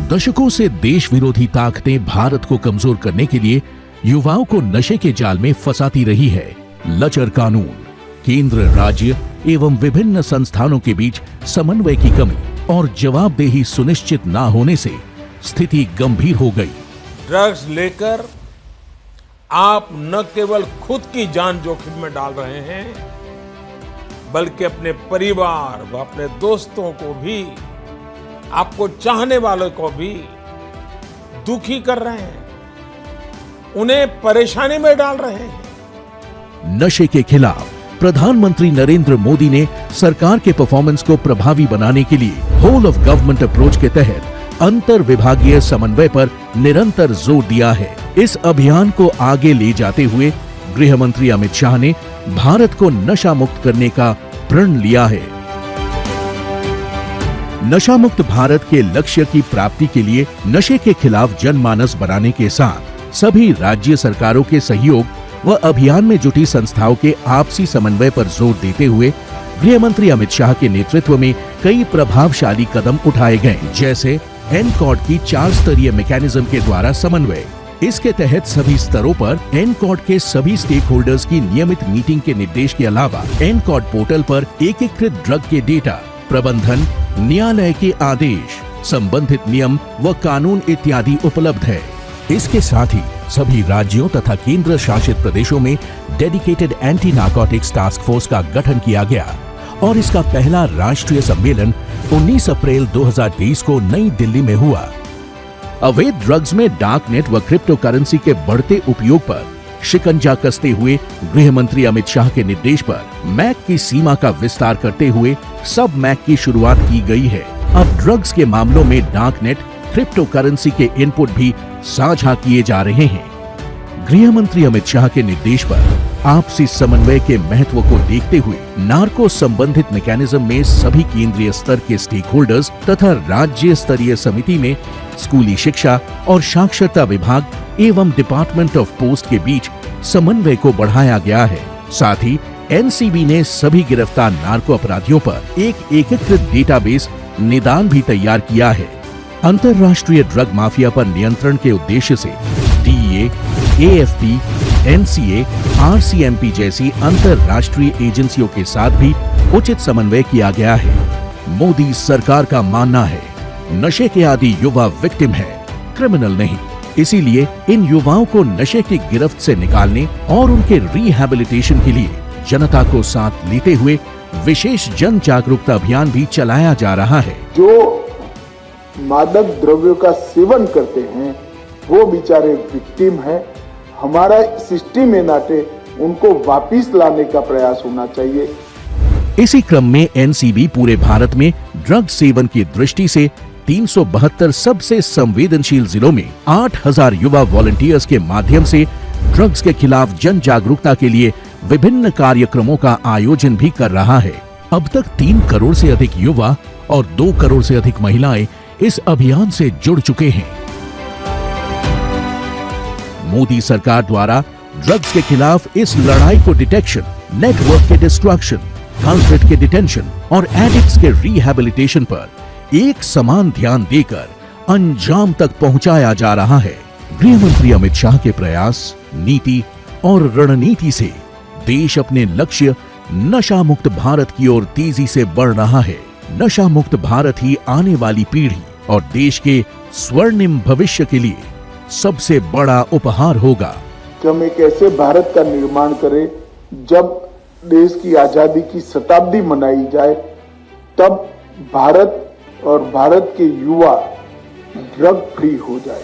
दशकों से देश विरोधी ताकतें भारत को कमजोर करने के लिए युवाओं को नशे के जाल में फंसाती रही है। लचर कानून, केंद्र, राज्य एवं विभिन्न संस्थानों के बीच समन्वय की कमी और जवाबदेही सुनिश्चित न होने से स्थिति गंभीर हो गई। ड्रग्स लेकर आप न केवल खुद की जान जोखिम में डाल रहे हैं, बल्कि अपने परिवार व अपने दोस्तों को भी, आपको चाहने वालों को भी दुखी कर रहे हैं, उन्हें परेशानी में डाल रहे हैं। नशे के खिलाफ प्रधानमंत्री नरेंद्र मोदी ने सरकार के परफॉर्मेंस को प्रभावी बनाने के लिए होल ऑफ गवर्नमेंट अप्रोच के तहत अंतर विभागीय समन्वय पर निरंतर जोर दिया है। इस अभियान को आगे ले जाते हुए गृह मंत्री अमित शाह ने भारत को नशा मुक्त करने का प्रण लिया है। नशा मुक्त भारत के लक्ष्य की प्राप्ति के लिए नशे के खिलाफ जनमानस बनाने के साथ सभी राज्य सरकारों के सहयोग व अभियान में जुटी संस्थाओं के आपसी समन्वय पर जोर देते हुए गृह मंत्री अमित शाह के नेतृत्व में कई प्रभावशाली कदम उठाए गए, जैसे एनकॉड की 4 स्तरीय मैकेनिज्म के द्वारा समन्वय। इसके तहत सभी स्तरों पर एनकॉड के सभी स्टेक होल्डर्स की नियमित मीटिंग के निर्देश के अलावा एनकॉड पोर्टल पर एकीकृत ड्रग के डेटा प्रबंधन, न्यायालय के आदेश, संबंधित नियम व कानून इत्यादि उपलब्ध है। इसके साथ ही सभी राज्यों तथा केंद्र शासित प्रदेशों में dedicated anti narcotics task force का गठन किया गया और इसका पहला राष्ट्रीय सम्मेलन 19 अप्रैल 2023 को नई दिल्ली में हुआ। अवैध ड्रग्स में डार्क नेट व क्रिप्टो करेंसी के बढ़ते उपयोग पर शिकंजा कसते हुए गृह मंत्री अमित शाह के निर्देश पर मैक की सीमा का विस्तार करते हुए सब मैक की शुरुआत की गई है। अब ड्रग्स के मामलों में डार्क नेट, क्रिप्टो करेंसी के इनपुट भी साझा किए जा रहे हैं। गृह मंत्री अमित शाह के निर्देश पर आपसी समन्वय के महत्व को देखते हुए नार्को संबंधित मैकेनिज्म में सभी केंद्रीय स्तर के स्टेक होल्डर्स तथा राज्य स्तरीय समिति में स्कूली शिक्षा और साक्षरता विभाग एवं डिपार्टमेंट ऑफ पोस्ट के बीच समन्वय को बढ़ाया गया है। साथ ही एनसीबी ने सभी गिरफ्तार नार्को अपराधियों पर एक एकीकृत डेटाबेस निदान भी तैयार किया है। अंतर्राष्ट्रीय ड्रग माफिया पर नियंत्रण के उद्देश्य से डीईए, एएफपी, एनसीए, आरसीएमपी जैसी अंतर्राष्ट्रीय एजेंसियों के साथ भी उचित समन्वय किया गया है। मोदी सरकार का मानना है, नशे के आदि युवा विक्टिम है, क्रिमिनल नहीं। इसीलिए इन युवाओं को नशे की गिरफ्त से निकालने और उनके रिहैबिलिटेशन के लिए जनता को साथ लेते हुए विशेष जन जागरूकता अभियान भी चलाया जा रहा है। जो मादक द्रव्यों का सेवन करते हैं वो बेचारे विक्टिम हैं। हमारा सिस्टम में नाते उनको वापिस लाने का प्रयास होना चाहिए। इसी क्रम में एनसीबी पूरे भारत में ड्रग सेवन की दृष्टि से 372 सबसे संवेदनशील जिलों में 8000 युवा वॉलंटियर्स के माध्यम से ड्रग्स के खिलाफ जन जागरूकता के लिए विभिन्न कार्यक्रमों का आयोजन भी कर रहा है। अब तक 3 करोड़ से अधिक युवा और 2 करोड़ से अधिक महिलाएं इस अभियान से जुड़ चुके हैं। मोदी सरकार द्वारा ड्रग्स के खिलाफ इस लड़ाई को डिटेक्शन, नेटवर्क के डिस्ट्रक्शन, कल्प्रिट के डिटेंशन और एडिक्ट्स के रिहैबिलिटेशन पर एक समान ध्यान देकर अंजाम तक पहुंचाया जा रहा है। गृह मंत्री अमित शाह के प्रयास, नीति और रणनीति से देश अपने लक्ष्य नशा मुक्त भारत की ओर तेजी से बढ़ रहा है। नशा मुक्त भारत ही आने वाली पीढ़ी और देश के स्वर्णिम भविष्य के लिए सबसे बड़ा उपहार होगा। हम एक ऐसे भारत का निर्माण करें जब देश की आजादी की शताब्दी मनाई जाए, तब भारत और भारत के युवा ड्रग फ्री हो जाए।